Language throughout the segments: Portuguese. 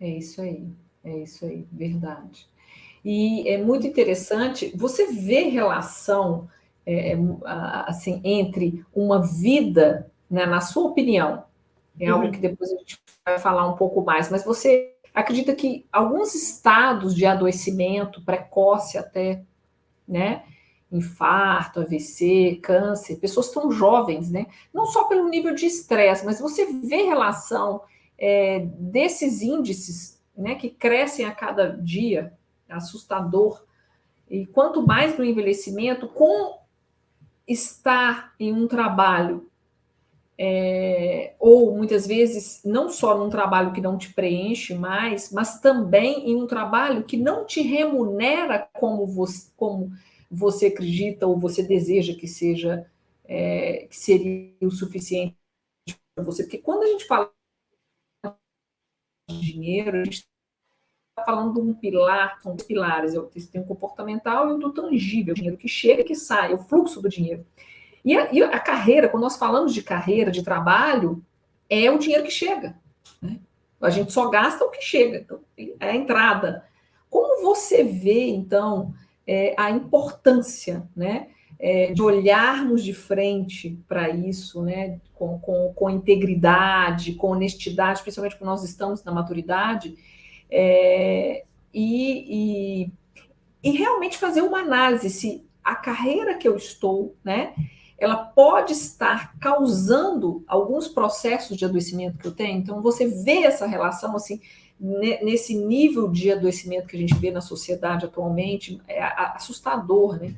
é isso aí, verdade. E é muito interessante, você vê relação assim, entre uma vida, né, na sua opinião, é algo que Uhum. depois a gente vai falar um pouco mais, mas você acredita que alguns estados de adoecimento precoce até, né, infarto, AVC, câncer, pessoas tão jovens, né, não só pelo nível de estresse, mas você vê relação desses índices, né, que crescem a cada dia, assustador, e quanto mais no envelhecimento, com estar em um trabalho, ou muitas vezes não só num trabalho que não te preenche mais, mas também em um trabalho que não te remunera como você acredita ou você deseja que seja, que seria o suficiente para você. Porque quando a gente fala de dinheiro, a gente está falando de um pilar, são dois pilares, tem o comportamental e o do tangível, o dinheiro que chega e que sai, o fluxo do dinheiro. E a carreira, quando nós falamos de carreira, de trabalho, é o dinheiro que chega. Né? A gente só gasta o que chega, então, é a entrada. Como você vê, então, a importância, né, de olharmos de frente para isso, né, com integridade, com honestidade, principalmente quando nós estamos na maturidade, é, e, e, e realmente fazer uma análise se a carreira que eu estou, né, ela pode estar causando alguns processos de adoecimento que eu tenho. Então, você vê essa relação, assim, nesse nível de adoecimento que a gente vê na sociedade atualmente, é assustador, né?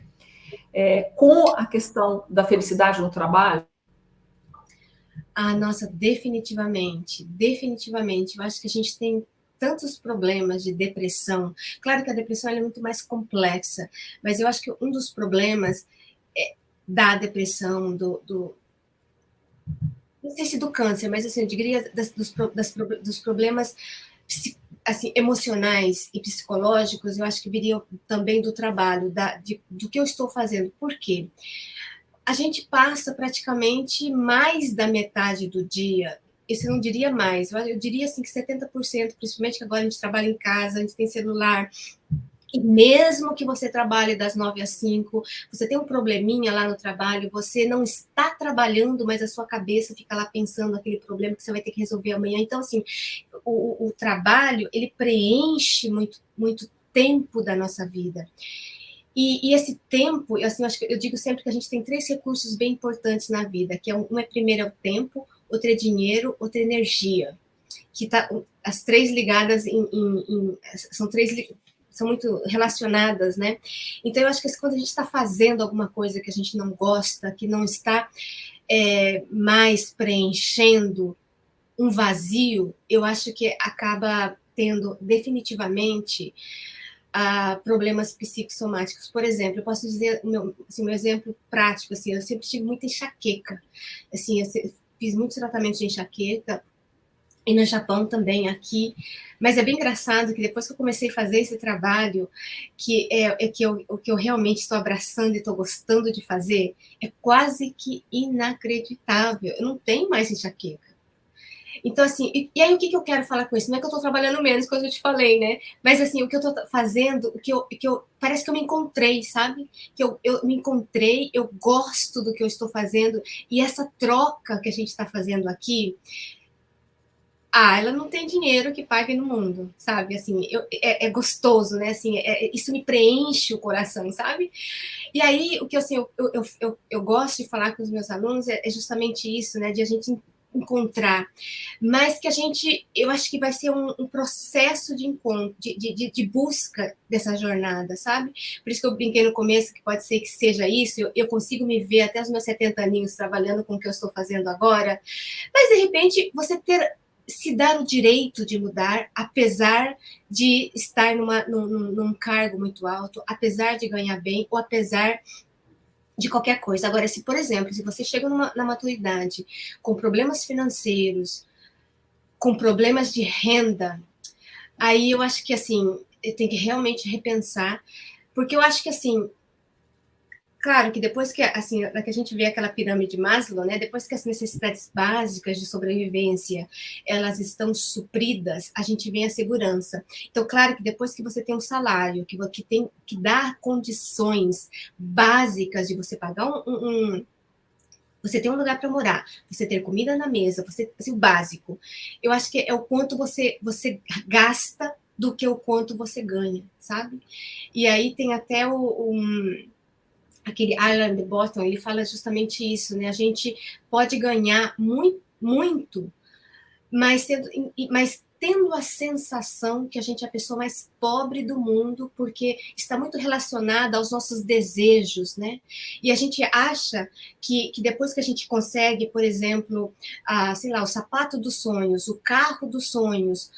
Com a questão da felicidade no trabalho. Ah, nossa, definitivamente, definitivamente. Eu acho que a gente tem tantos problemas de depressão. Claro que a depressão é muito mais complexa, mas eu acho que um dos problemas da depressão, não sei se do câncer, mas assim, eu diria dos problemas assim, emocionais e psicológicos, eu acho que viriam também do trabalho, do que eu estou fazendo. Por quê? A gente passa praticamente mais da metade do dia, isso eu não diria mais, eu diria assim que 70%, principalmente que agora a gente trabalha em casa, a gente tem celular, e mesmo que você trabalhe das 9 às 5, você tem um probleminha lá no trabalho, você não está trabalhando, mas a sua cabeça fica lá pensando naquele problema que você vai ter que resolver amanhã. Então, assim, o trabalho, ele preenche muito, muito tempo da nossa vida. E esse tempo, assim, eu digo sempre que a gente tem 3 recursos bem importantes na vida, que um é primeiro é o tempo, outro é dinheiro, outro é energia, que tá as 3 ligadas são muito relacionadas, né? Então eu acho que quando a gente está fazendo alguma coisa que a gente não gosta, que não está mais preenchendo um vazio, eu acho que acaba tendo definitivamente problemas psicossomáticos. Por exemplo, eu posso dizer meu exemplo prático, assim, eu sempre tive muita enxaqueca, assim, eu fiz muitos tratamentos de enxaqueca, e no Japão também, aqui, mas é bem engraçado que depois que eu comecei a fazer esse trabalho, o que eu realmente estou abraçando e estou gostando de fazer, é quase que inacreditável, eu não tenho mais enxaqueca. Então, assim, e aí o que eu quero falar com isso? Não é que eu estou trabalhando menos, como eu te falei, né? Mas, assim, o que eu estou fazendo, parece que eu me encontrei, sabe? Que eu me encontrei, eu gosto do que eu estou fazendo, e essa troca que a gente está fazendo aqui, ela não tem dinheiro que pague no mundo, sabe? Assim, é gostoso, né? Assim, isso me preenche o coração, sabe? E aí, o que assim, eu gosto de falar com os meus alunos é justamente isso, né? De a gente encontrar, mas que eu acho que vai ser um processo de encontro, de busca dessa jornada, sabe? Por isso que eu brinquei no começo que pode ser que seja isso, eu consigo me ver até os meus 70 aninhos trabalhando com o que eu estou fazendo agora, mas de repente você se dar o direito de mudar, apesar de estar num cargo muito alto, apesar de ganhar bem, ou apesar de qualquer coisa. Agora, se, por exemplo, se você chega na maturidade com problemas financeiros, com problemas de renda, aí eu acho que, assim, tem que realmente repensar, porque eu acho que, assim, claro que depois que, assim, que a gente vê aquela pirâmide de Maslow, né, depois que as necessidades básicas de sobrevivência, elas estão supridas, a gente vê a segurança. Então, claro que depois que você tem um salário, que tem que dar condições básicas de você pagar você ter um lugar para morar, você ter comida na mesa, você, assim, o básico. Eu acho que é o quanto você gasta do que o quanto você ganha, sabe? E aí tem até aquele Alan de Botton, ele fala justamente isso, né? A gente pode ganhar muito, muito, mas tendo a sensação que a gente é a pessoa mais pobre do mundo, porque está muito relacionada aos nossos desejos, né? E a gente acha que depois que a gente consegue, por exemplo, sei lá, o sapato dos sonhos, o carro dos sonhos,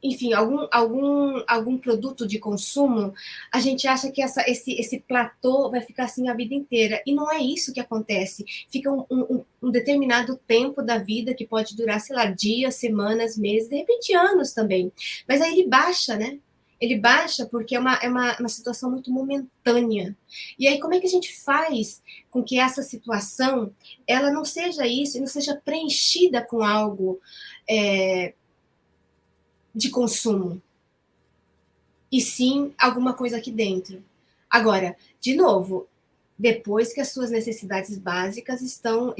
enfim, algum produto de consumo, a gente acha que esse platô vai ficar assim a vida inteira. E não é isso que acontece. Fica um determinado tempo da vida que pode durar, sei lá, dias, semanas, meses, de repente anos também. Mas aí ele baixa, né? Ele baixa porque é uma situação muito momentânea. E aí, como é que a gente faz com que essa situação ela não seja isso, não seja preenchida com algo de consumo, e sim alguma coisa aqui dentro. Agora, de novo, depois que as suas necessidades básicas estão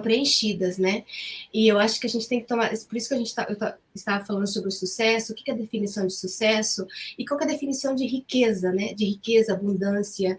preenchidas, né? E eu acho que a gente tem que tomar, por isso que eu estava falando sobre o sucesso, o que é a definição de sucesso e qual é a definição de riqueza, né? De riqueza, abundância,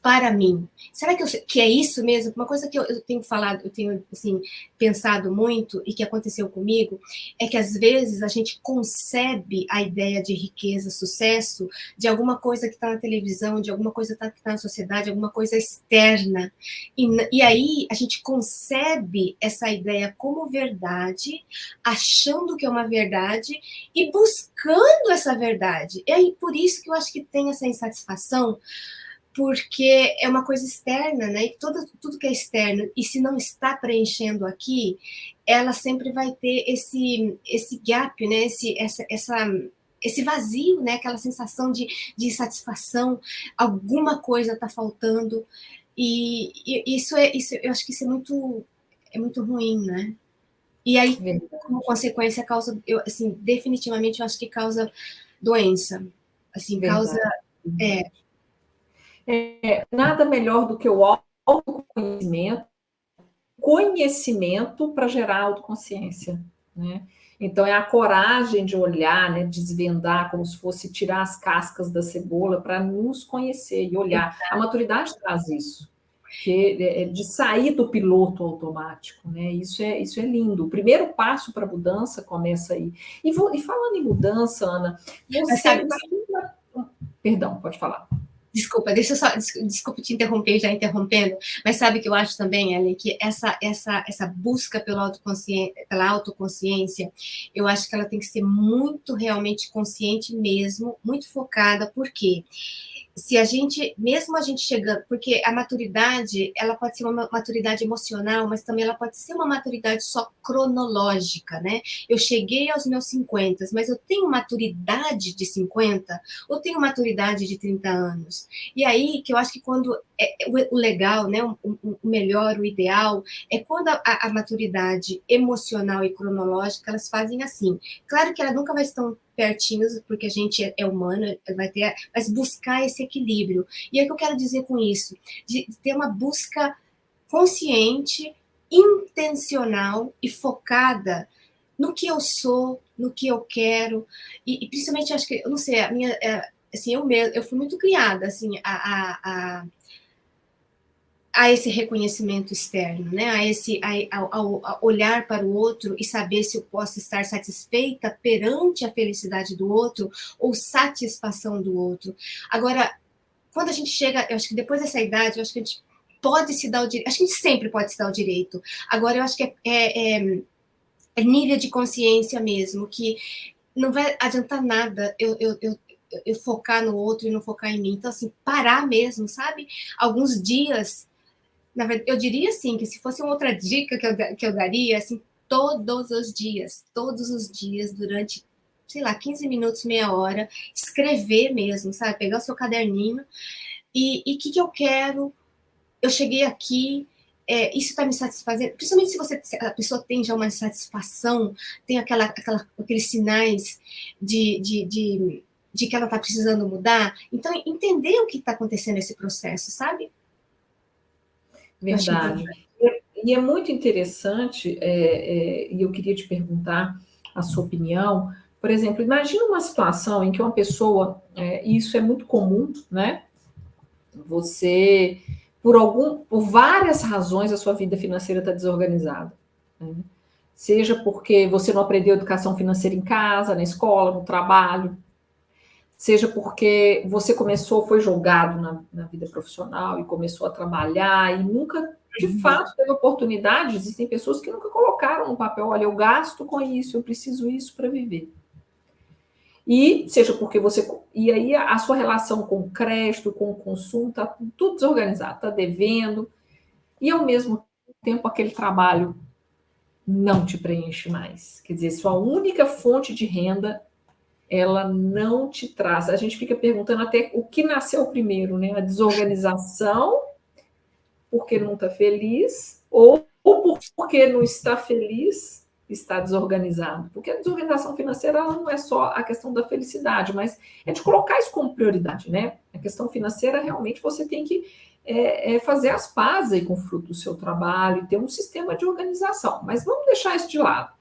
para mim. Será que é isso mesmo? Uma coisa que eu tenho falado, eu tenho assim, pensado muito e que aconteceu comigo é que às vezes a gente concebe a ideia de riqueza, sucesso de alguma coisa que está na televisão, de alguma coisa que está na sociedade, alguma coisa externa. E aí a gente concebe essa ideia como verdade, achando que é uma verdade e buscando essa verdade. E aí por isso que eu acho que tem essa insatisfação, porque é uma coisa externa, né? E tudo que é externo, e se não está preenchendo aqui, ela sempre vai ter esse gap, né? Esse vazio, né? Aquela sensação de insatisfação, alguma coisa está faltando, e isso, eu acho que isso é muito ruim, né? E aí, como consequência, causa, assim, definitivamente, eu acho que causa doença, assim, causa... Nada melhor do que o autoconhecimento, conhecimento para gerar autoconsciência, né? Então, é a coragem de olhar, né, desvendar, como se fosse tirar as cascas da cebola para nos conhecer e olhar. A maturidade traz isso, que é de sair do piloto automático, né? Isso é lindo. O primeiro passo para a mudança começa aí. E falando em mudança, Ana, você... Perdão, pode falar. Desculpa, desculpa te interromper, já interrompendo, mas sabe que eu acho também, Ellen, que essa busca pela autoconsciência, eu acho que ela tem que ser muito realmente consciente mesmo, muito focada, porque se a gente, mesmo a gente chegando, porque a maturidade, ela pode ser uma maturidade emocional, mas também ela pode ser uma maturidade só cronológica, né? Eu cheguei aos meus 50, mas eu tenho maturidade de 50 ou tenho maturidade de 30 anos? E aí que eu acho que quando o legal, né, o melhor, o ideal, é quando a maturidade emocional e cronológica, elas fazem assim. Claro que ela nunca vai estar pertinhos, porque a gente é humano, mas buscar esse equilíbrio. E é o que eu quero dizer com isso, de ter uma busca consciente, intencional e focada no que eu sou, no que eu quero, e principalmente, acho que, eu não sei, a minha, assim, eu fui muito criada, assim, a esse reconhecimento externo, né? A olhar para o outro e saber se eu posso estar satisfeita perante a felicidade do outro ou satisfação do outro. Agora, quando a gente chega, eu acho que depois dessa idade, eu acho que a gente pode se dar o direito, acho que a gente sempre pode se dar o direito. Agora, eu acho que é nível de consciência mesmo, que não vai adiantar nada eu focar no outro e não focar em mim. Então, assim, parar mesmo, sabe? Alguns dias, na verdade, eu diria assim, que se fosse uma outra dica que eu daria, assim, todos os dias, durante sei lá, 15 minutos, meia hora, escrever mesmo, sabe? Pegar o seu caderninho e o que eu quero, eu cheguei aqui, isso está me satisfazendo, principalmente se a pessoa tem já uma satisfação, tem aqueles sinais de que ela está precisando mudar, então entender o que está acontecendo nesse processo, sabe? Verdade. E é muito interessante, e eu queria te perguntar a sua opinião. Por exemplo, imagina uma situação em que uma pessoa, e isso é muito comum, né? Você, por várias razões, a sua vida financeira está desorganizada. Né? Seja porque você não aprendeu educação financeira em casa, na escola, no trabalho, seja porque você foi jogado na vida profissional e começou a trabalhar e nunca, de fato, teve oportunidade. Existem pessoas que nunca colocaram no papel, olha, eu gasto com isso, eu preciso isso para viver. E seja porque e aí a sua relação com o crédito, com o consumo, está tudo desorganizado, está devendo, e ao mesmo tempo aquele trabalho não te preenche mais. Quer dizer, sua única fonte de renda, ela não te traz. A gente fica perguntando até o que nasceu primeiro, né? A desorganização, porque não está feliz, ou porque não está feliz, está desorganizado. Porque a desorganização financeira ela não é só a questão da felicidade, mas é de colocar isso como prioridade, né? A questão financeira, realmente, você tem que fazer as pazes aí com o fruto do seu trabalho e ter um sistema de organização. Mas vamos deixar isso de lado.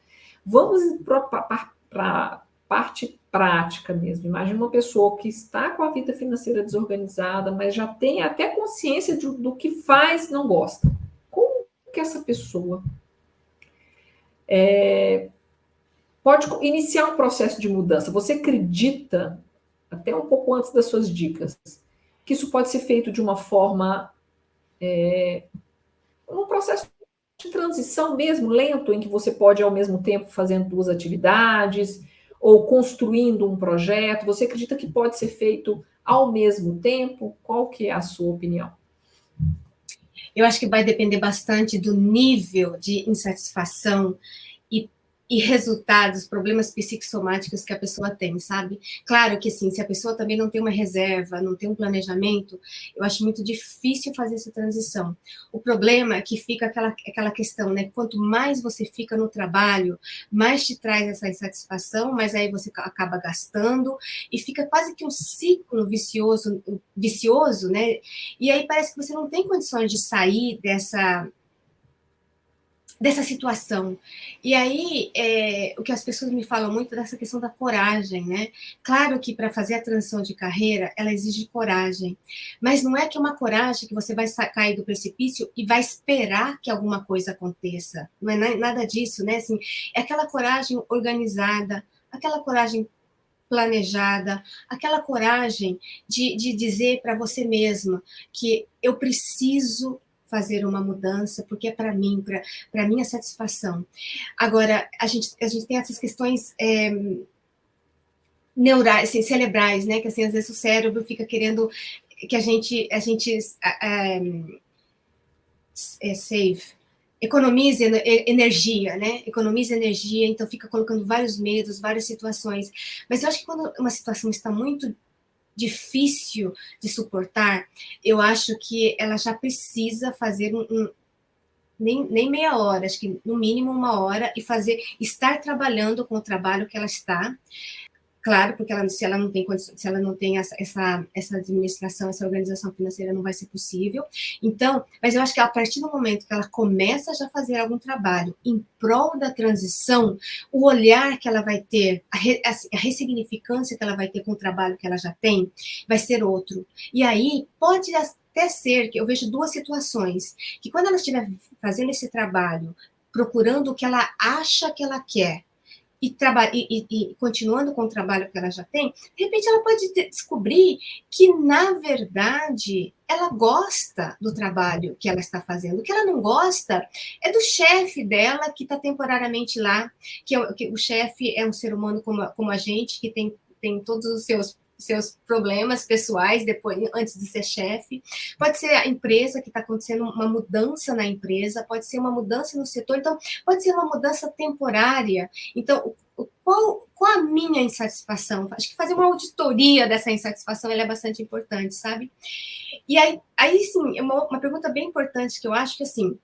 Vamos para a parte prática mesmo. Imagina uma pessoa que está com a vida financeira desorganizada, mas já tem até consciência do que faz e não gosta. Como que essa pessoa pode iniciar um processo de mudança? Você acredita, até um pouco antes das suas dicas, que isso pode ser feito de uma forma, um processo de transição mesmo, lento, em que você pode, ao mesmo tempo, fazendo duas atividades, ou construindo um projeto? Você acredita que pode ser feito ao mesmo tempo? Qual que é a sua opinião? Eu acho que vai depender bastante do nível de insatisfação e resultados, problemas psicossomáticos que a pessoa tem, sabe? Claro que, assim, se a pessoa também não tem uma reserva, não tem um planejamento, eu acho muito difícil fazer essa transição. O problema é que fica aquela questão, né? Quanto mais você fica no trabalho, mais te traz essa insatisfação, mas aí você acaba gastando e fica quase que um ciclo vicioso, né? E aí parece que você não tem condições de sair dessa situação. E aí, o que as pessoas me falam muito é dessa questão da coragem, né? Claro que para fazer a transição de carreira, ela exige coragem, mas não é que é uma coragem que você vai cair do precipício e vai esperar que alguma coisa aconteça. Não é nada disso, né? Assim, é aquela coragem organizada, aquela coragem planejada, aquela coragem de dizer para você mesma que eu preciso fazer uma mudança, porque é para mim, para minha satisfação. Agora, a gente tem essas questões neurais, assim, cerebrais, né? Que assim, às vezes o cérebro fica querendo que a gente save, economize energia, né? Economize energia, então fica colocando vários medos, várias situações. Mas eu acho que quando uma situação está muito difícil de suportar, eu acho que ela já precisa fazer nem meia hora, acho que no mínimo uma hora, e estar trabalhando com o trabalho que ela está. Claro, porque se ela não tem essa administração, essa organização financeira, não vai ser possível. Então, mas eu acho que a partir do momento que ela começa já a fazer algum trabalho em prol da transição, o olhar que ela vai ter, a ressignificância que ela vai ter com o trabalho que ela já tem, vai ser outro. E aí, pode até ser que eu vejo duas situações, que quando ela estiver fazendo esse trabalho, procurando o que ela acha que ela quer, e continuando com o trabalho que ela já tem, de repente ela pode descobrir que, na verdade, ela gosta do trabalho que ela está fazendo. O que ela não gosta é do chefe dela, que está temporariamente lá, que o chefe é um ser humano como a gente, que tem todos os seus seus problemas pessoais depois, antes de ser chefe. Pode ser a empresa que está acontecendo uma mudança na empresa, pode ser uma mudança no setor, então pode ser uma mudança temporária. Então, qual a minha insatisfação? Acho que fazer uma auditoria dessa insatisfação ela é bastante importante, sabe? E aí sim, uma pergunta bem importante que eu acho que, assim,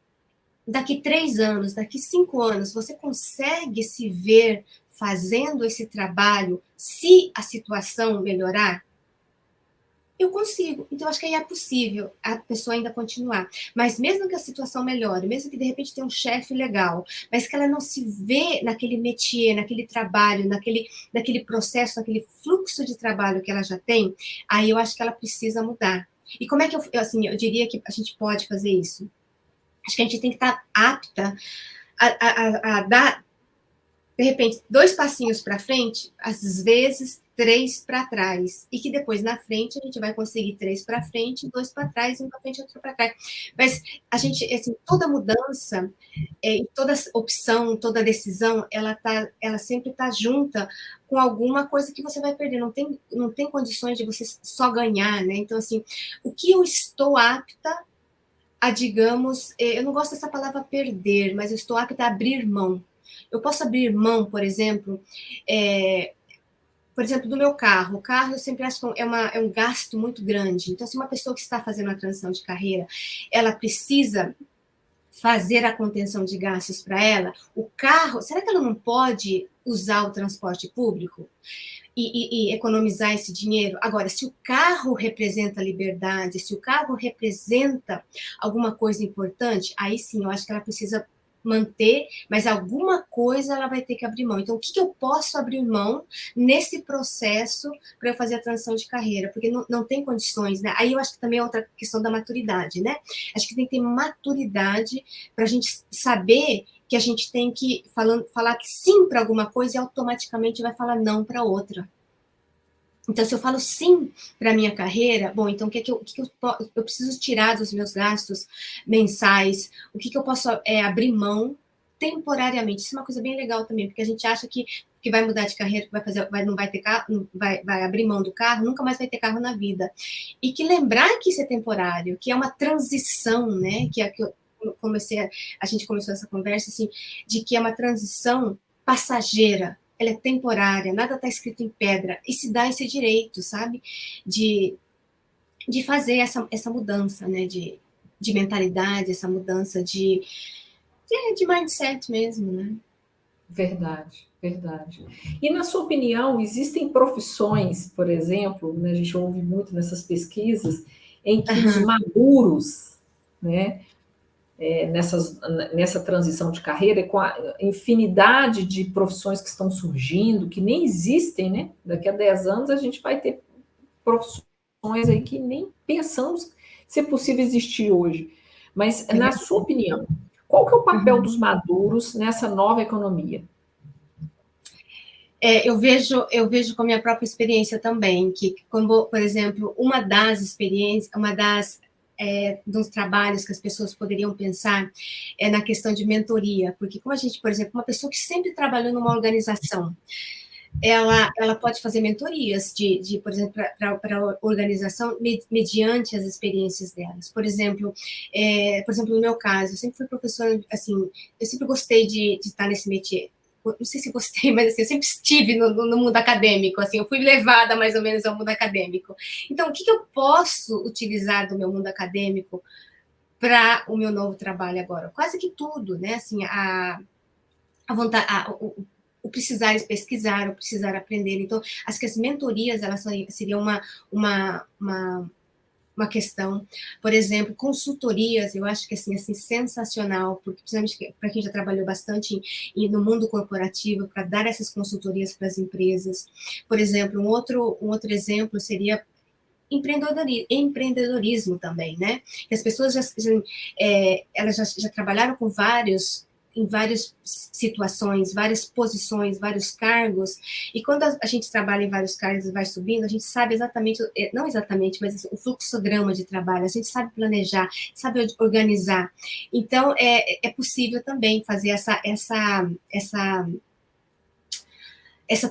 daqui 3 anos, daqui 5 anos, você consegue se ver fazendo esse trabalho se a situação melhorar? Eu consigo. Então, acho que aí é possível a pessoa ainda continuar. Mas mesmo que a situação melhore, mesmo que de repente tenha um chefe legal, mas que ela não se vê naquele métier, naquele trabalho, naquele processo, naquele fluxo de trabalho que ela já tem, aí eu acho que ela precisa mudar. E como é que eu diria que a gente pode fazer isso? Acho que a gente tem que estar apta a dar, de repente, 2 passinhos para frente, às vezes 3 para trás. E que depois, na frente, a gente vai conseguir 3 para frente, 2 para trás, 1 para frente, outro para trás. Mas a gente, assim, toda mudança, toda opção, toda decisão, ela sempre está junta com alguma coisa que você vai perder. Não tem condições de você só ganhar, né? Então, assim, o que eu estou apta a, digamos, eu não gosto dessa palavra perder, mas eu estou apta a abrir mão. Eu posso abrir mão, por exemplo, do meu carro. O carro, eu sempre acho que é um gasto muito grande. Então, se uma pessoa que está fazendo uma transição de carreira, ela precisa fazer a contenção de gastos para ela, o carro, será que ela não pode usar o transporte público e economizar esse dinheiro? Agora, se o carro representa liberdade, se o carro representa alguma coisa importante, aí sim, eu acho que ela precisa manter, mas alguma coisa ela vai ter que abrir mão. Então, o que eu posso abrir mão nesse processo para eu fazer a transição de carreira? Porque não tem condições, né? Aí eu acho que também é outra questão da maturidade, né? Acho que tem que ter maturidade para a gente saber que a gente tem que falar sim para alguma coisa e automaticamente vai falar não para outra. Então, se eu falo sim para a minha carreira, bom, então o que eu preciso tirar dos meus gastos mensais? O que eu posso abrir mão temporariamente? Isso é uma coisa bem legal também, porque a gente acha que vai mudar de carreira, que não vai ter carro, vai abrir mão do carro, nunca mais vai ter carro na vida. E que lembrar que isso é temporário, que é uma transição, né? Que a gente começou essa conversa, assim, de que é uma transição passageira, ela é temporária, nada está escrito em pedra, e se dá esse direito, sabe, de fazer essa mudança, né, de mentalidade, essa mudança de mindset mesmo, né? Verdade, verdade. E, na sua opinião, existem profissões, por exemplo, né, a gente ouve muito nessas pesquisas, em que os maduros, né, nessa transição de carreira, com a infinidade de profissões que estão surgindo, que nem existem, né? Daqui a 10 anos a gente vai ter profissões aí que nem pensamos ser possível existir hoje. Mas, na sua opinião, qual que é o papel dos maduros nessa nova economia? Eu vejo com a minha própria experiência também, que, como, por exemplo, uma das dos trabalhos que as pessoas poderiam pensar é na questão de mentoria, porque como a gente, por exemplo, uma pessoa que sempre trabalhou numa organização, ela pode fazer mentorias por exemplo, para a organização mediante as experiências delas. Por exemplo, no meu caso, eu sempre fui professora, assim, eu sempre gostei de estar nesse métier. Não sei se gostei, mas assim, eu sempre estive no mundo acadêmico, assim, eu fui levada mais ou menos ao mundo acadêmico. Então, o que eu posso utilizar do meu mundo acadêmico para o meu novo trabalho agora? Quase que tudo, né? Assim, a vontade, o precisar pesquisar, o precisar aprender. Então, acho que as mentorias, elas seriam uma questão. Por exemplo, consultorias, eu acho que assim sensacional, porque principalmente para quem já trabalhou bastante no mundo corporativo, para dar essas consultorias para as empresas. Por exemplo, um outro exemplo seria empreendedorismo também, né? As pessoas elas já trabalharam em várias situações, várias posições, vários cargos, e quando a gente trabalha em vários cargos e vai subindo, a gente sabe exatamente, não exatamente, mas o fluxograma de trabalho, a gente sabe planejar, sabe organizar. Então, é possível também fazer essa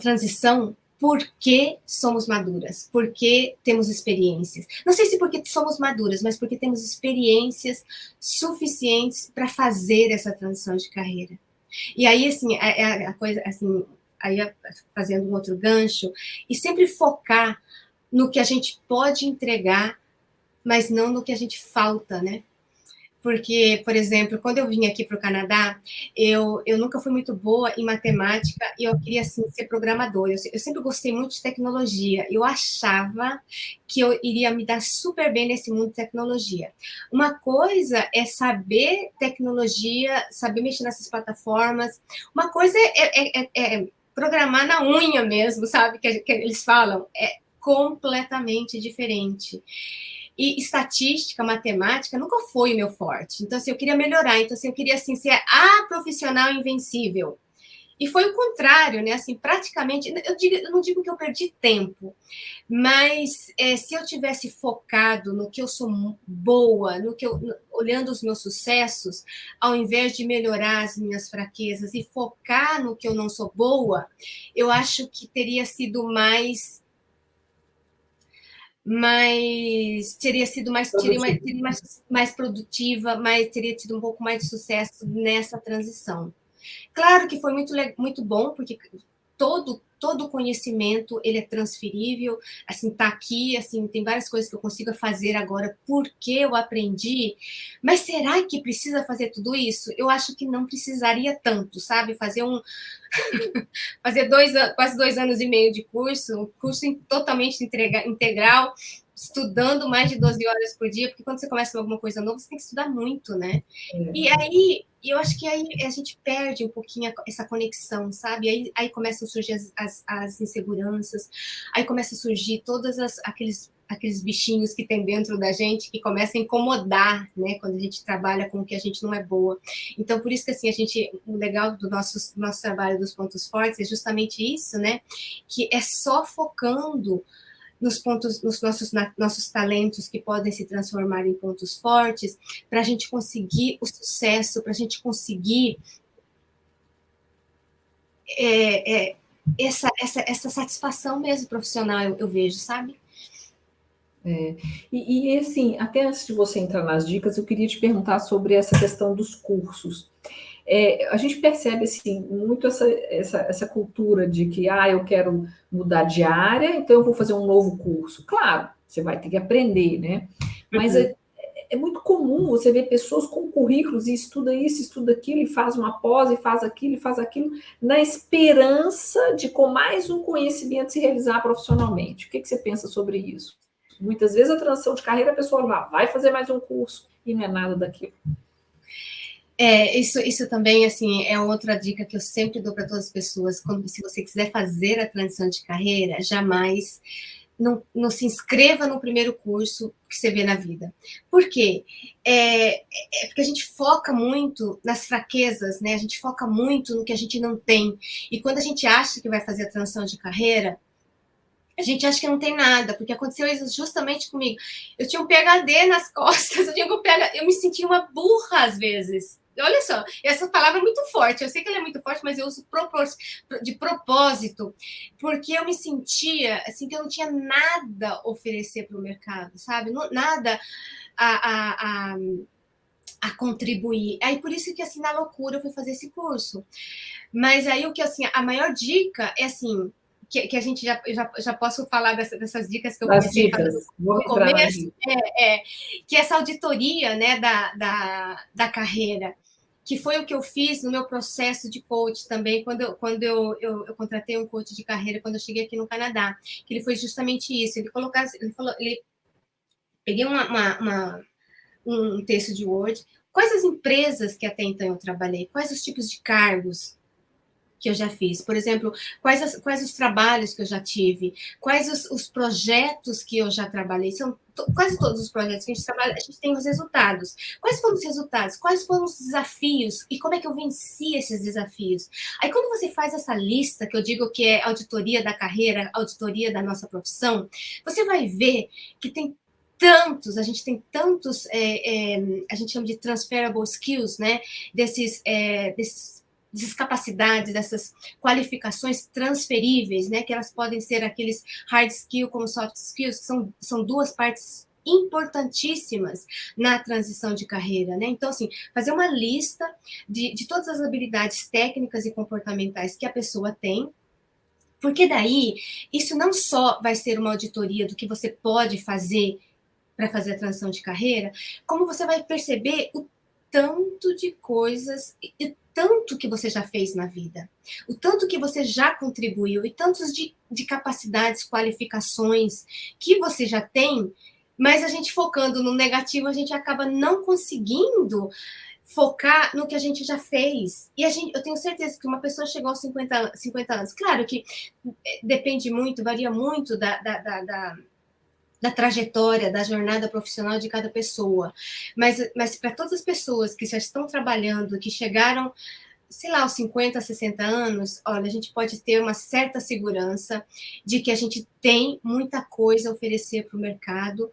transição porque somos maduras, porque temos experiências. Não sei se porque somos maduras, mas porque temos experiências suficientes para fazer essa transição de carreira. E aí, assim, a coisa, assim, aí fazendo um outro gancho, e sempre focar no que a gente pode entregar, mas não no que a gente falta, né? Porque, por exemplo, quando eu vim aqui para o Canadá, eu nunca fui muito boa em matemática e eu queria assim, ser programadora. Eu sempre gostei muito de tecnologia. Eu achava que eu iria me dar super bem nesse mundo de tecnologia. Uma coisa é saber tecnologia, saber mexer nessas plataformas. Uma coisa é programar na unha mesmo, sabe? Que eles falam. É completamente diferente. E estatística, matemática, nunca foi o meu forte. Então, assim, eu queria melhorar. Então, assim, eu queria, assim, ser a profissional invencível. E foi o contrário, né? Assim, praticamente, eu não digo que eu perdi tempo, mas se eu tivesse focado no que eu sou boa, olhando os meus sucessos, ao invés de melhorar as minhas fraquezas e focar no que eu não sou boa, eu acho que teria sido teria sido mais produtiva, teria tido um pouco mais de sucesso nessa transição. Claro que foi muito bom, porque todo conhecimento ele é transferível, assim, tá aqui, assim, tem várias coisas que eu consigo fazer agora porque eu aprendi, mas será que precisa fazer tudo isso? Eu acho que não precisaria tanto, sabe? Fazer quase 2 anos e meio de curso totalmente integral, estudando mais de 12 horas por dia, porque quando você começa alguma coisa nova, você tem que estudar muito, né? E aí, eu acho que aí a gente perde um pouquinho essa conexão, sabe? Aí começam a surgir as inseguranças, aí começa a surgir todos aqueles bichinhos que tem dentro da gente que começam a incomodar, né? Quando a gente trabalha com o que a gente não é boa. Então, por isso que assim, o legal do nosso trabalho dos pontos fortes é justamente isso, né? Que é só focando nos nossos talentos que podem se transformar em pontos fortes, para a gente conseguir o sucesso, para a gente conseguir essa satisfação mesmo profissional, eu vejo, sabe? E assim, até antes de você entrar nas dicas, eu queria te perguntar sobre essa questão dos cursos. A gente percebe assim, muito essa cultura de que eu quero mudar de área, então eu vou fazer um novo curso. Claro, você vai ter que aprender, né? Mas é muito comum você ver pessoas com currículos e estuda isso, estuda aquilo, e faz uma pós, e faz aquilo, na esperança de, com mais um conhecimento, se realizar profissionalmente. O que você pensa sobre isso? Muitas vezes a transição de carreira, a pessoa vai fazer mais um curso, e não é nada daquilo. Isso também, assim, é outra dica que eu sempre dou para todas as pessoas. Se você quiser fazer a transição de carreira, jamais não se inscreva no primeiro curso que você vê na vida. Por quê? Porque a gente foca muito nas fraquezas, né? A gente foca muito no que a gente não tem. E quando a gente acha que vai fazer a transição de carreira, a gente acha que não tem nada, porque aconteceu isso justamente comigo. Eu tinha um PhD nas costas, eu me sentia uma burra às vezes. Olha só, essa palavra é muito forte, eu sei que ela é muito forte, mas eu uso de propósito, porque eu me sentia assim que eu não tinha nada a oferecer para o mercado, sabe? Nada a contribuir. Aí por isso que assim, na loucura eu fui fazer esse curso. Mas aí o que assim, a maior dica é assim, que a gente já posso falar dessas dicas que eu comecei a fazer no começo, que essa auditoria, né, da carreira, que foi o que eu fiz no meu processo de coach também, quando eu contratei um coach de carreira quando eu cheguei aqui no Canadá, que ele foi justamente isso, peguei um texto de Word, quais as empresas que até então eu trabalhei, quais os tipos de cargos que eu já fiz. Por exemplo, quais os trabalhos que eu já tive, quais os projetos que eu já trabalhei. São quase todos os projetos que a gente trabalha, a gente tem os resultados. Quais foram os resultados? Quais foram os desafios? E como é que eu venci esses desafios? Aí, quando você faz essa lista, que eu digo que é auditoria da carreira, auditoria da nossa profissão, você vai ver que a gente tem tantos, a gente chama de transferable skills, né? Desses dessas capacidades, dessas qualificações transferíveis, né, que elas podem ser aqueles hard skills como soft skills, que são duas partes importantíssimas na transição de carreira, né? Então, assim, fazer uma lista de todas as habilidades técnicas e comportamentais que a pessoa tem, porque daí isso não só vai ser uma auditoria do que você pode fazer para fazer a transição de carreira, como você vai perceber o tanto de coisas e tanto que você já fez na vida, o tanto que você já contribuiu e tantos de capacidades, qualificações que você já tem, mas a gente focando no negativo, a gente acaba não conseguindo focar no que a gente já fez. E eu tenho certeza que uma pessoa chegou aos 50 anos, claro que depende muito, varia muito da trajetória, da jornada profissional de cada pessoa. Mas para todas as pessoas que já estão trabalhando, que chegaram, sei lá, aos 50, 60 anos, olha, a gente pode ter uma certa segurança de que a gente tem muita coisa a oferecer para o mercado.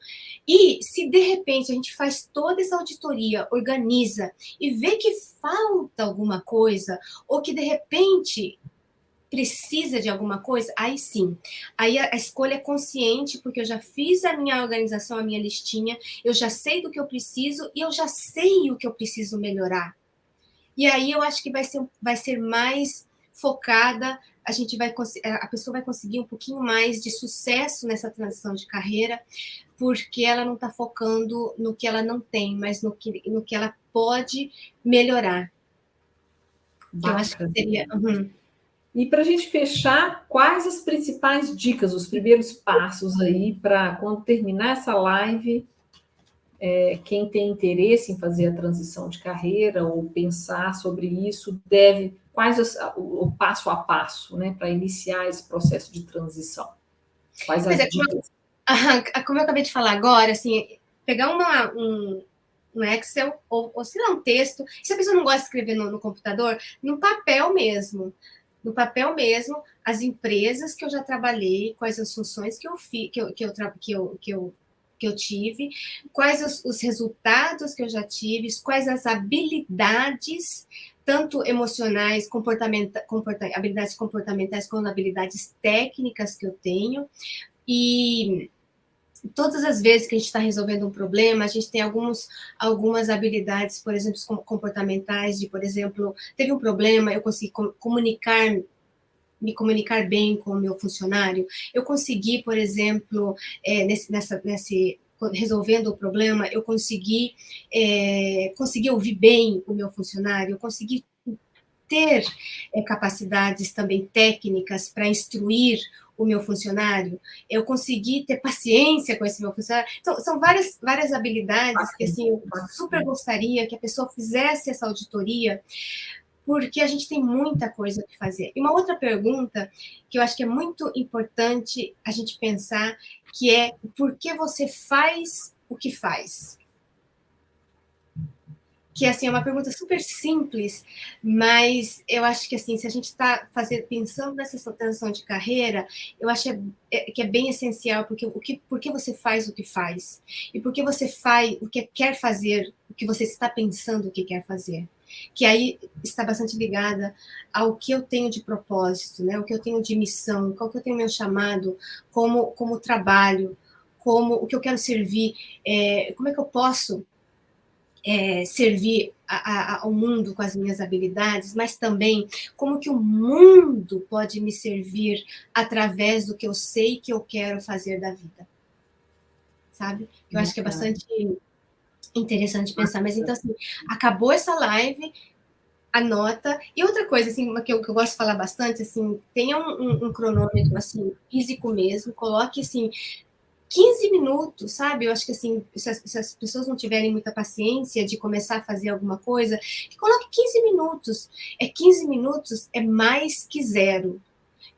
E se, de repente, a gente faz toda essa auditoria, organiza e vê que falta alguma coisa, ou que, de repente, precisa de alguma coisa, aí sim. Aí a escolha é consciente, porque eu já fiz a minha organização, a minha listinha, eu já sei do que eu preciso e eu já sei o que eu preciso melhorar. E aí eu acho que vai ser mais focada, a pessoa vai conseguir um pouquinho mais de sucesso nessa transição de carreira, porque ela não está focando no que ela não tem, mas no que ela pode melhorar. Bacana. Eu acho que seria... E para a gente fechar, quais as principais dicas, os primeiros passos aí para quando terminar essa live, quem tem interesse em fazer a transição de carreira ou pensar sobre isso, o passo a passo, né, para iniciar esse processo de transição? Quais as dicas? Como eu acabei de falar agora, assim, pegar um Excel ou sei lá, um texto. Se a pessoa não gosta de escrever no computador, no papel mesmo. No papel mesmo, as empresas que eu já trabalhei, quais as funções que eu tive, quais os resultados que eu já tive, quais as habilidades, tanto emocionais, habilidades comportamentais, quanto habilidades técnicas que eu tenho. E todas as vezes que a gente está resolvendo um problema, a gente tem algumas habilidades, por exemplo, comportamentais, por exemplo, teve um problema, eu consegui me comunicar bem com o meu funcionário, eu consegui, por exemplo, resolvendo o problema, eu consegui ouvir bem o meu funcionário, eu consegui ter capacidades também técnicas para instruir o meu funcionário, eu consegui ter paciência com esse meu funcionário. Então, são várias habilidades que, assim, eu super gostaria que a pessoa fizesse essa auditoria, porque a gente tem muita coisa para fazer. E uma outra pergunta que eu acho que é muito importante a gente pensar, que é por que você faz o que faz? Que, assim, é uma pergunta super simples, mas eu acho que, assim, se a gente está pensando nessa transição de carreira, eu acho que é bem essencial, porque por que você faz o que faz? E por que você faz o que quer fazer, o que você está pensando que quer fazer? Que aí está bastante ligada ao que eu tenho de propósito, né? O que eu tenho de missão, qual que eu tenho meu chamado, como trabalho, como o que eu quero servir, como é que eu posso servir ao mundo com as minhas habilidades, mas também como que o mundo pode me servir através do que eu sei que eu quero fazer da vida, sabe? Eu acho que é bastante interessante pensar. Mas então, assim, acabou essa live, anota. E outra coisa, assim, que eu gosto de falar bastante, assim, tenha um cronômetro, assim, físico mesmo, coloque, assim, 15 minutos, sabe? Eu acho que, assim, se as pessoas não tiverem muita paciência de começar a fazer alguma coisa, coloque 15 minutos. 15 minutos é mais que zero.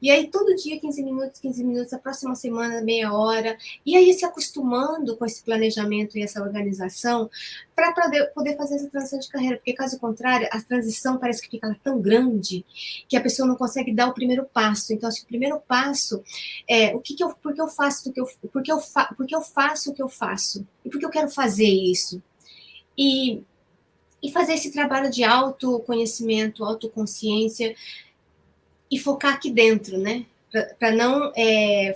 E aí, todo dia, 15 minutos, a próxima semana, meia hora. E aí, se acostumando com esse planejamento e essa organização para poder fazer essa transição de carreira. Porque, caso contrário, a transição parece que fica tão grande que a pessoa não consegue dar o primeiro passo. Então, acho que o primeiro passo é por que eu faço o que eu faço? E por que eu quero fazer isso? E E fazer esse trabalho de autoconhecimento, autoconsciência, e focar aqui dentro, né? Para não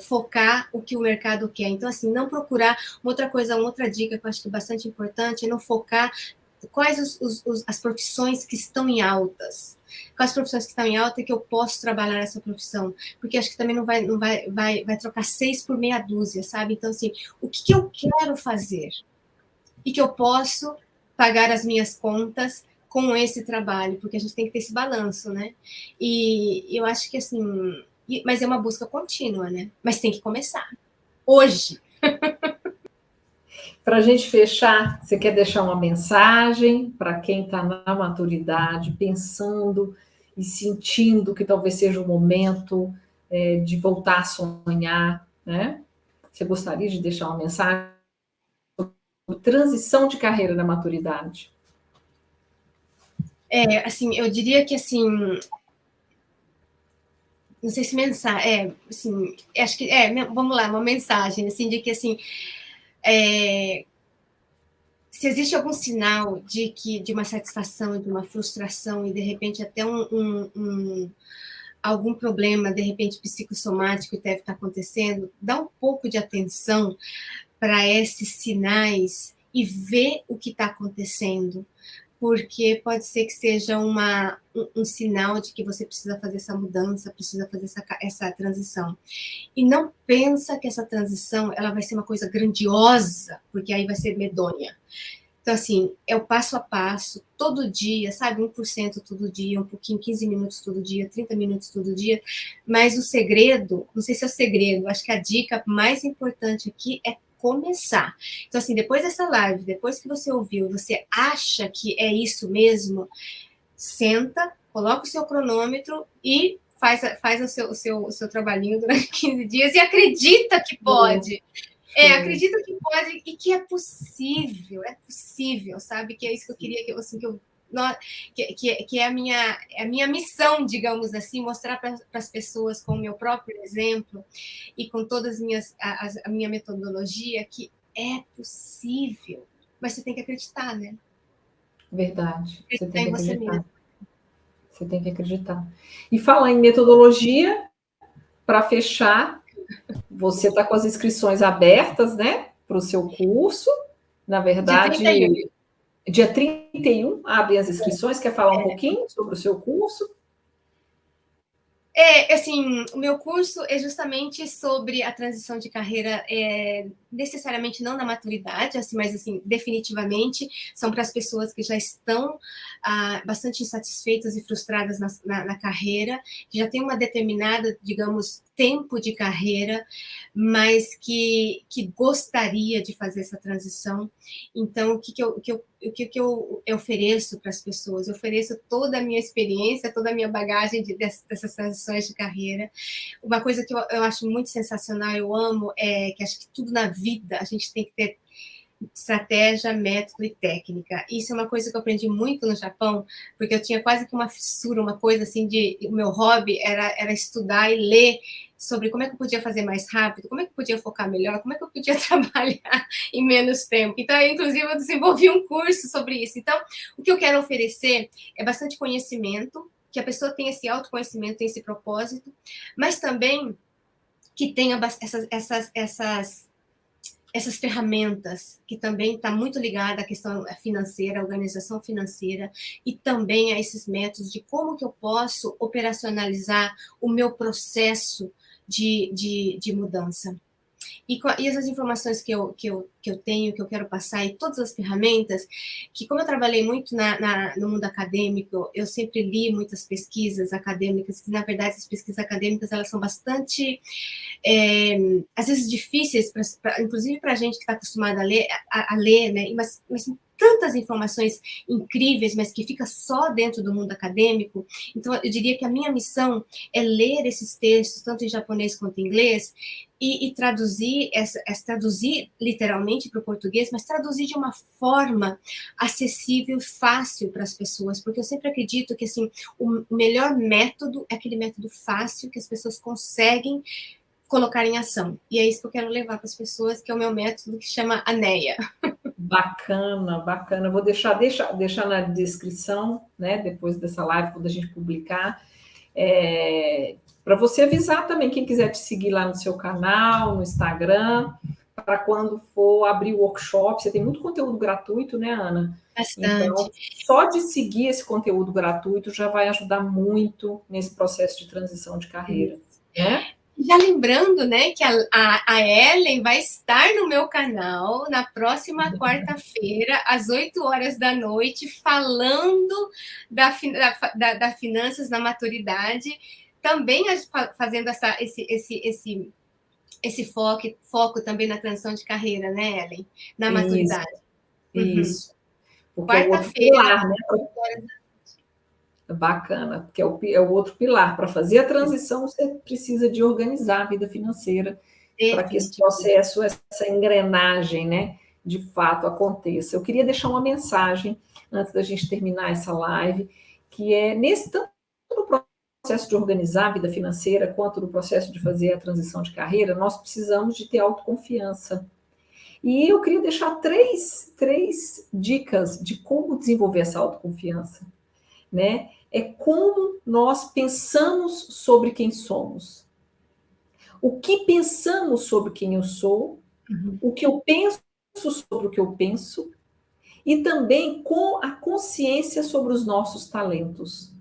focar o que o mercado quer. Então, assim, não procurar. Uma outra dica que eu acho que é bastante importante é não focar quais as profissões que estão em altas. Quais profissões que estão em alta e que eu posso trabalhar nessa profissão. Porque acho que também não vai trocar 6 por meia dúzia, sabe? Então, assim, o que eu quero fazer? E que eu posso pagar as minhas contas com esse trabalho, porque a gente tem que ter esse balanço, né? E eu acho que, assim, mas é uma busca contínua, né? Mas tem que começar. Hoje. Para a gente fechar, você quer deixar uma mensagem para quem está na maturidade, pensando e sentindo que talvez seja o momento de voltar a sonhar, né? Você gostaria de deixar uma mensagem sobre transição de carreira na maturidade? Assim, eu diria que, assim, não sei se mensagem, assim, acho que, vamos lá, uma mensagem, assim, de que, assim, se existe algum sinal de uma satisfação, de uma frustração e, de repente, até algum problema, de repente, psicossomático que deve estar acontecendo, dá um pouco de atenção para esses sinais e ver o que está acontecendo, porque pode ser que seja um sinal de que você precisa fazer essa mudança, precisa fazer essa transição. E não pensa que essa transição ela vai ser uma coisa grandiosa, porque aí vai ser medonha. Então, assim, é o passo a passo, todo dia, sabe? 1% todo dia, um pouquinho, 15 minutos todo dia, 30 minutos todo dia. Mas o segredo, não sei se é o segredo, acho que a dica mais importante aqui é começar. Então, assim, depois dessa live, depois que você ouviu, você acha que é isso mesmo, senta, coloca o seu cronômetro e faz o seu trabalhinho durante 15 dias e acredita que pode. Acredito que pode e que é possível, sabe? Que é isso que eu queria que é a minha missão, digamos assim, mostrar para as pessoas com o meu próprio exemplo e com todas a minha metodologia que é possível, mas você tem que acreditar, né? Verdade. Você tem que em você acreditar. mesmo. Você tem que acreditar. E falar em metodologia, para fechar, você está com as inscrições abertas, né? Para o seu curso. Na verdade, dia 31 abrem as inscrições. Quer falar um pouquinho sobre o seu curso? Assim, o meu curso é justamente sobre a transição de carreira, necessariamente não na maturidade, assim, mas assim, definitivamente são para as pessoas que já estão bastante insatisfeitas e frustradas na carreira, que já tem uma determinada, digamos, tempo de carreira, mas que gostaria de fazer essa transição. Então, o que eu ofereço para as pessoas? Eu ofereço toda a minha experiência, toda a minha bagagem dessas transições de carreira. Uma coisa que eu acho muito sensacional, eu amo, é que acho que tudo na vida a gente tem que ter estratégia, método e técnica. Isso é uma coisa que eu aprendi muito no Japão, porque eu tinha quase que uma fissura, uma coisa assim o meu hobby era estudar e ler sobre como é que eu podia fazer mais rápido, como é que eu podia focar melhor, como é que eu podia trabalhar em menos tempo. Então, inclusive, eu desenvolvi um curso sobre isso. Então, o que eu quero oferecer é bastante conhecimento, que a pessoa tenha esse autoconhecimento, tenha esse propósito, mas também que tenha essas ferramentas, que também está muito ligada à questão financeira, à organização financeira, e também a esses métodos de como que eu posso operacionalizar o meu processo de mudança. E essas informações que eu tenho, que eu quero passar, e todas as ferramentas, que como eu trabalhei muito no mundo acadêmico, eu sempre li muitas pesquisas acadêmicas, que na verdade as pesquisas acadêmicas elas são bastante, às vezes difíceis, inclusive para a gente que está acostumada a ler, né? Mas tantas informações incríveis, mas que fica só dentro do mundo acadêmico. Então, eu diria que a minha missão é ler esses textos, tanto em japonês quanto em inglês, e traduzir literalmente para o português, mas traduzir de uma forma acessível e fácil para as pessoas, porque eu sempre acredito que assim, o melhor método é aquele método fácil que as pessoas conseguem colocar em ação. E é isso que eu quero levar para as pessoas, que é o meu método que chama ANEA. Bacana, bacana. Vou deixar na descrição, né, depois dessa live, quando a gente publicar, para você avisar também quem quiser te seguir lá no seu canal, no Instagram, para quando for abrir o workshop. Você tem muito conteúdo gratuito, né, Ana? Então, Bastante. só de seguir esse conteúdo gratuito já vai ajudar muito nesse processo de transição de carreira, né? Já lembrando, né, que a Ellen vai estar no meu canal na próxima quarta-feira, às 8 horas da noite, falando da finanças na maturidade, também fazendo esse foco também na transição de carreira, né, Ellen? Na maturidade. Isso. Porque é o outro Quarta-feira, pilar, né? Bacana, porque é o outro pilar. Para fazer a transição, você precisa de organizar a vida financeira para que esse processo, essa engrenagem, né, de fato aconteça. Eu queria deixar uma mensagem, antes da gente terminar essa live, que é tanto no processo de organizar a vida financeira, quanto no processo de fazer a transição de carreira, nós precisamos de ter autoconfiança. E eu queria deixar três dicas de como desenvolver essa autoconfiança, né? É como nós pensamos sobre quem somos. O que pensamos sobre quem eu sou, o que eu penso sobre o que eu penso, e também com a consciência sobre os nossos talentos.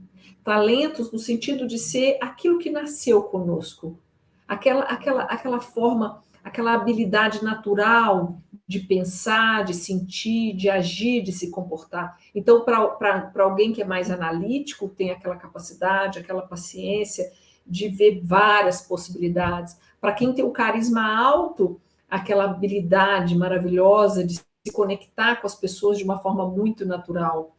Talentos no sentido de ser aquilo que nasceu conosco, aquela forma, aquela habilidade natural de pensar, de sentir, de agir, de se comportar. Então, para alguém que é mais analítico, tem aquela capacidade, aquela paciência de ver várias possibilidades. Para quem tem o carisma alto, aquela habilidade maravilhosa de se conectar com as pessoas de uma forma muito natural.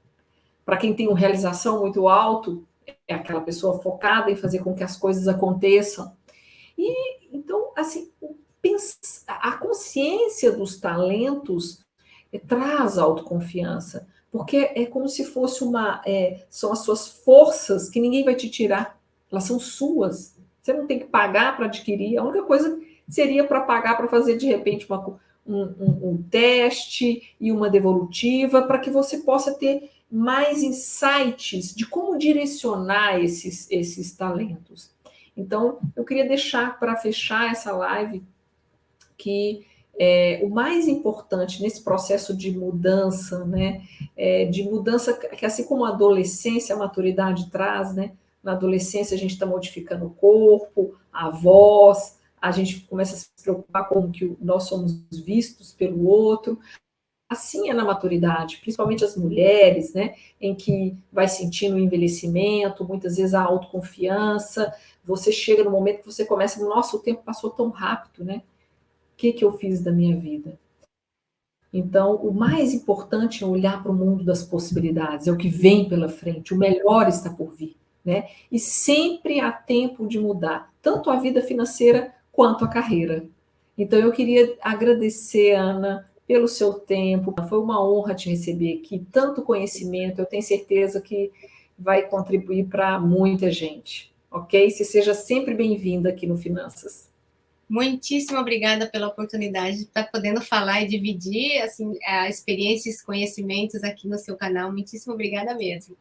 Para quem tem uma realização muito alto, é aquela pessoa focada em fazer com que as coisas aconteçam. E então, assim, a consciência dos talentos traz autoconfiança, porque é como se fosse são as suas forças que ninguém vai te tirar, elas são suas. Você não tem que pagar para adquirir, a única coisa seria para pagar para fazer, de repente, um teste e uma devolutiva, para que você possa ter mais insights de como direcionar esses talentos. Então, eu queria deixar para fechar essa live que o mais importante nesse processo de mudança, né, de mudança que assim como a adolescência, a maturidade traz, né, na adolescência a gente está modificando o corpo, a voz, a gente começa a se preocupar com o que nós somos vistos pelo outro. Assim é na maturidade, principalmente as mulheres, né, em que vai sentindo o envelhecimento, muitas vezes a autoconfiança, você chega no momento que você começa, nossa, o tempo passou tão rápido, né? O que eu fiz da minha vida? Então, o mais importante é olhar para o mundo das possibilidades, é o que vem pela frente, o melhor está por vir, né? E sempre há tempo de mudar, tanto a vida financeira quanto a carreira. Então, eu queria agradecer, Ana, pelo seu tempo, foi uma honra te receber aqui, tanto conhecimento, eu tenho certeza que vai contribuir para muita gente, ok? Você seja sempre bem-vinda aqui no Finanças. Muitíssimo obrigada pela oportunidade de estar podendo falar e dividir assim, a experiência e os conhecimentos aqui no seu canal. Muitíssimo obrigada mesmo.